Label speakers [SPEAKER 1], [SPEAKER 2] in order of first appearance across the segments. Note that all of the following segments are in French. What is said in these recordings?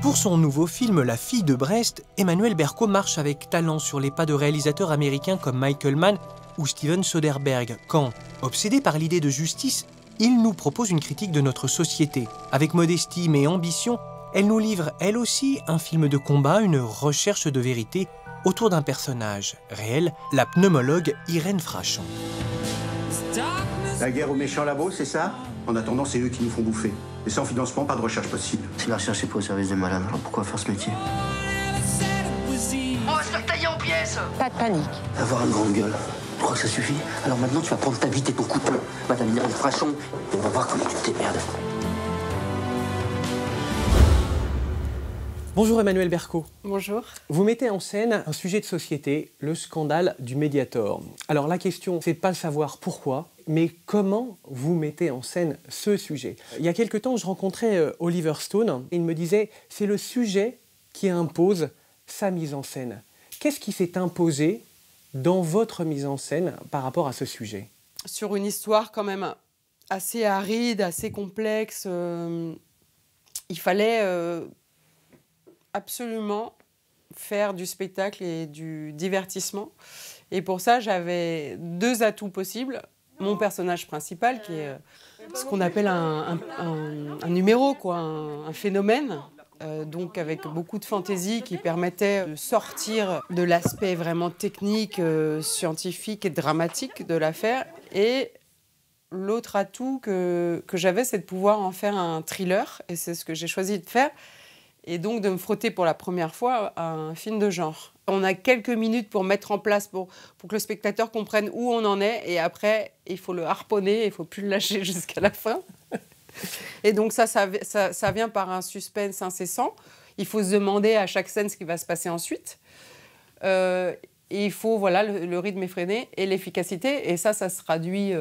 [SPEAKER 1] Pour son nouveau film La fille de Brest, Emmanuel Berco marche avec talent sur les pas de réalisateurs américains comme Michael Mann ou Steven Soderbergh, quand, obsédé par l'idée de justice, il nous propose une critique de notre société. Avec modestie mais ambition, elle nous livre, elle aussi, un film de combat, une recherche de vérité autour d'un personnage réel, la pneumologue Irène Frachon.
[SPEAKER 2] La guerre aux méchants labos, c'est ça? En attendant, c'est eux qui nous font bouffer. Et sans financement, pas de recherche possible.
[SPEAKER 3] Si la recherche est pas au service des malades, alors pourquoi faire ce métier?
[SPEAKER 4] On va se faire tailler en pièces.
[SPEAKER 5] Pas de panique.
[SPEAKER 3] Avoir une grande gueule. Tu crois que ça suffit? Alors maintenant, tu vas prendre ta bite et ton couteau, Madame Irène Frachon, et on va voir comment tu te démerdes.
[SPEAKER 1] Bonjour Emmanuel Berco.
[SPEAKER 5] Bonjour.
[SPEAKER 1] Vous mettez en scène un sujet de société, le scandale du Mediator. Alors la question, c'est pas de savoir pourquoi, mais comment vous mettez en scène ce sujet. Il y a quelque temps, je rencontrais Oliver Stone, et il me disait « c'est le sujet qui impose sa mise en scène ». Qu'est-ce qui s'est imposé dans votre mise en scène par rapport à ce sujet?
[SPEAKER 5] Sur une histoire quand même assez aride, assez complexe, il fallait absolument faire du spectacle et du divertissement. Et pour ça, j'avais deux atouts possibles. Mon personnage principal, qui est ce qu'on appelle un numéro, quoi, un phénomène, donc avec beaucoup de fantaisie qui permettait de sortir de l'aspect vraiment technique, scientifique et dramatique de l'affaire. Et l'autre atout que j'avais, c'est de pouvoir en faire un thriller, et c'est ce que j'ai choisi de faire, et donc de me frotter pour la première fois à un film de genre. On a quelques minutes pour mettre en place, pour que le spectateur comprenne où on en est, et après, il faut le harponner, il ne faut plus le lâcher jusqu'à la fin. Et donc ça vient par un suspense incessant. Il faut se demander à chaque scène ce qui va se passer ensuite. Et il faut, voilà, le rythme effréné et l'efficacité. Et ça se traduit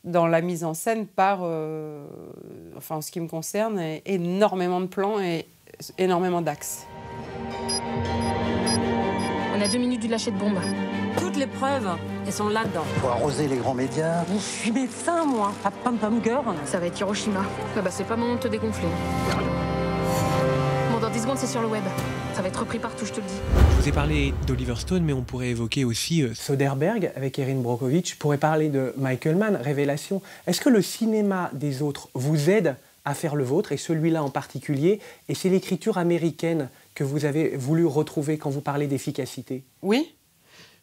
[SPEAKER 5] dans la mise en scène par, enfin, en ce qui me concerne, énormément de plans et énormément d'axes.
[SPEAKER 6] On a 2 minutes du lâcher de bombe. Toutes les preuves, elles sont là-dedans.
[SPEAKER 3] Faut arroser les grands médias.
[SPEAKER 6] Je suis médecin, moi, pas pom-pom girl. Ça va être Hiroshima. Ah bah c'est pas mon moment de te dégonfler. Bon, dans 10 secondes, c'est sur le web. Ça va être repris partout, je te le dis.
[SPEAKER 1] Je vous ai parlé d'Oliver Stone, mais on pourrait évoquer aussi Soderbergh avec Erin Brockovich. On pourrait parler de Michael Mann, Révélation. Est-ce que le cinéma des autres vous aide à faire le vôtre, et celui-là en particulier, et c'est l'écriture américaine que vous avez voulu retrouver quand vous parlez d'efficacité?
[SPEAKER 5] Oui,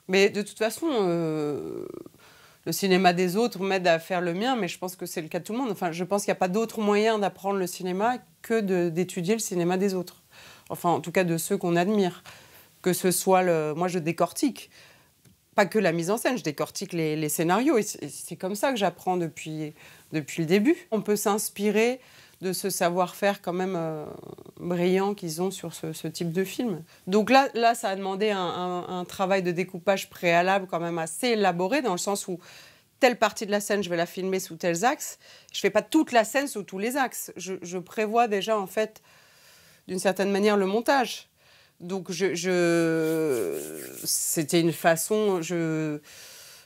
[SPEAKER 5] mais de toute façon, le cinéma des autres m'aide à faire le mien, mais je pense que c'est le cas de tout le monde. Enfin, je pense qu'il n'y a pas d'autre moyen d'apprendre le cinéma que d'étudier le cinéma des autres. Enfin, en tout cas, de ceux qu'on admire. Que ce soit moi, je décortique. Pas que la mise en scène, je décortique les scénarios. Et c'est comme ça que j'apprends depuis le début. On peut s'inspirer de ce savoir-faire quand même brillant qu'ils ont sur ce type de film. Donc là, ça a demandé un travail de découpage préalable quand même assez élaboré, dans le sens où telle partie de la scène, je vais la filmer sous tels axes. Je ne fais pas toute la scène sous tous les axes. Je prévois déjà, en fait, d'une certaine manière, le montage. Donc, c'était une façon...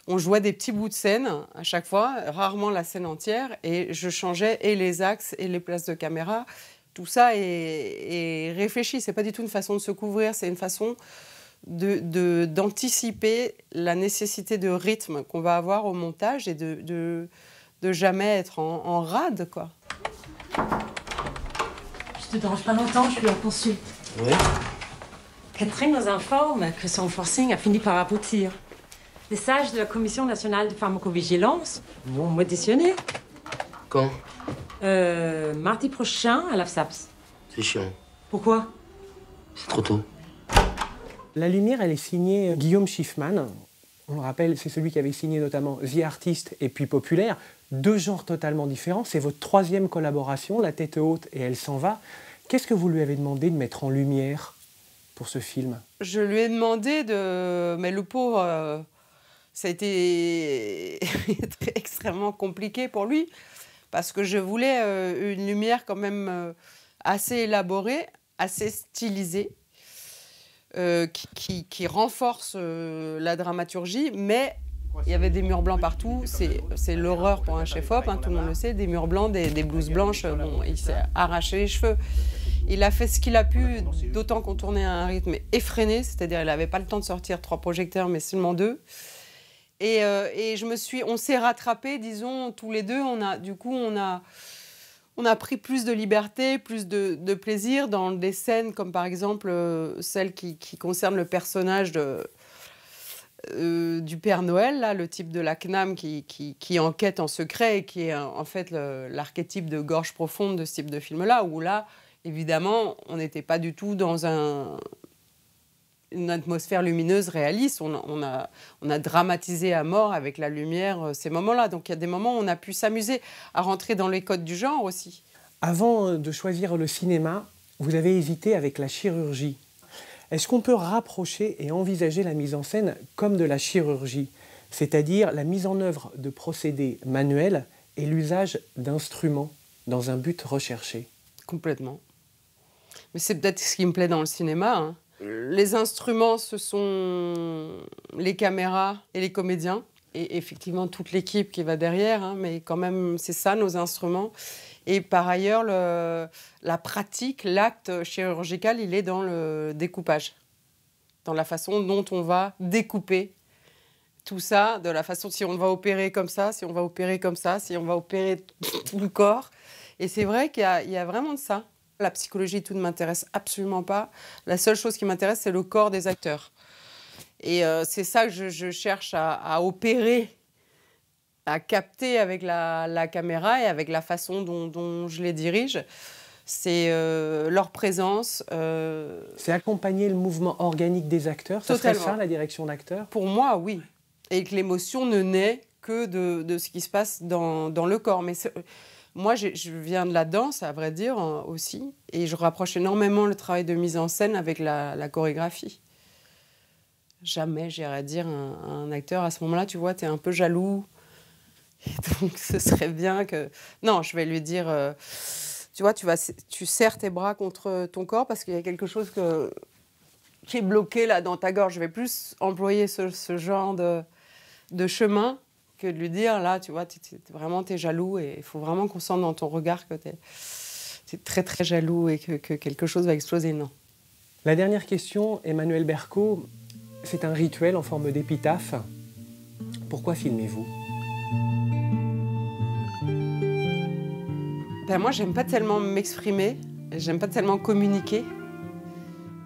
[SPEAKER 5] On jouait des petits bouts de scène à chaque fois, rarement la scène entière, et je changeais et les axes et les places de caméra. Tout ça est réfléchi. C'est pas du tout une façon de se couvrir, c'est une façon d'anticiper la nécessité de rythme qu'on va avoir au montage et de jamais être en rade, quoi.
[SPEAKER 6] Je te dérange pas longtemps, je suis à poursuite.
[SPEAKER 3] Oui.
[SPEAKER 6] Catherine nous informe que son forcing a fini par aboutir. Les sages de la Commission nationale de pharmacovigilance vont m'auditionner.
[SPEAKER 3] Quand?
[SPEAKER 6] Mardi prochain à l'AFSAPS.
[SPEAKER 3] C'est chiant.
[SPEAKER 6] Pourquoi?
[SPEAKER 3] C'est trop tôt.
[SPEAKER 1] La lumière, elle est signée Guillaume Schiffman. On le rappelle, c'est celui qui avait signé notamment The Artist et puis Populaire. Deux genres totalement différents. C'est votre troisième collaboration, La tête haute et Elle s'en va. Qu'est-ce que vous lui avez demandé de mettre en lumière pour ce film?
[SPEAKER 5] Je lui ai demandé de... Mais le pauvre... Ça a été extrêmement compliqué pour lui, parce que je voulais une lumière quand même assez élaborée, assez stylisée, qui renforce la dramaturgie, mais il y avait des murs blancs partout. C'est l'horreur pour un chef-op, hein, tout le monde le sait, des murs blancs, des blouses blanches. Bon, il s'est arraché les cheveux. Il a fait ce qu'il a pu, d'autant qu'on tournait à un rythme effréné, c'est-à-dire il n'avait pas le temps de sortir 3 projecteurs, mais seulement 2. Et on s'est rattrapés, disons, tous les deux. On a pris plus de liberté, plus de plaisir dans des scènes comme par exemple celle qui concerne le personnage du Père Noël, là, le type de la CNAM qui enquête en secret et qui est en fait l'archétype de gorge profonde de ce type de film-là, où là, évidemment, on n'était pas du tout dans une atmosphère lumineuse réaliste. On a dramatisé à mort avec la lumière ces moments-là. Donc il y a des moments où on a pu s'amuser à rentrer dans les codes du genre aussi.
[SPEAKER 1] Avant de choisir le cinéma, vous avez hésité avec la chirurgie. Est-ce qu'on peut rapprocher et envisager la mise en scène comme de la chirurgie, c'est-à-dire la mise en œuvre de procédés manuels et l'usage d'instruments dans un but recherché?
[SPEAKER 5] Complètement. Mais c'est peut-être ce qui me plaît dans le cinéma, hein. Les instruments, ce sont les caméras et les comédiens, et effectivement toute l'équipe qui va derrière, hein, mais quand même, c'est ça nos instruments. Et par ailleurs, la pratique, l'acte chirurgical, il est dans le découpage, dans la façon dont on va découper tout ça, de la façon si on va opérer comme ça, si on va opérer comme ça, si on va opérer tout le corps. Et c'est vrai qu'il y a vraiment de ça. La psychologie, tout ne m'intéresse absolument pas. La seule chose qui m'intéresse, c'est le corps des acteurs. Et c'est ça que je cherche à opérer, à capter avec la caméra et avec la façon dont je les dirige. C'est leur présence.
[SPEAKER 1] C'est accompagner le mouvement organique des acteurs. Ça serait ça, la direction d'acteur?
[SPEAKER 5] Pour moi, oui. Et que l'émotion ne naît que de ce qui se passe dans le corps. Mais moi, je viens de la danse, à vrai dire, aussi. Et je rapproche énormément le travail de mise en scène avec la chorégraphie. Jamais j'irais dire à un acteur, à ce moment-là, tu vois, t'es un peu jaloux. Et donc, ce serait bien que... Non, je vais lui dire, tu vois, tu serres tes bras contre ton corps parce qu'il y a quelque chose qui est bloqué là dans ta gorge. Je vais plus employer ce genre de chemin que de lui dire, là, tu vois, t'es jaloux et il faut vraiment qu'on sente dans ton regard que t'es très, très jaloux et que quelque chose va exploser. Non.
[SPEAKER 1] La dernière question, Emmanuelle Berco, c'est un rituel en forme d'épitaphe. Pourquoi filmez-vous?
[SPEAKER 5] Ben moi, j'aime pas tellement m'exprimer, j'aime pas tellement communiquer.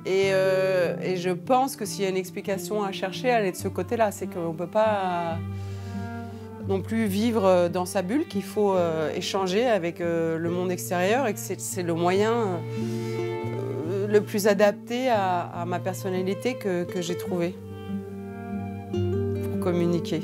[SPEAKER 5] Et je pense que s'il y a une explication à chercher, elle est de ce côté-là. C'est qu'on ne peut pas non plus vivre dans sa bulle, qu'il faut échanger avec le monde extérieur et que c'est le moyen le plus adapté à ma personnalité que j'ai trouvé pour communiquer.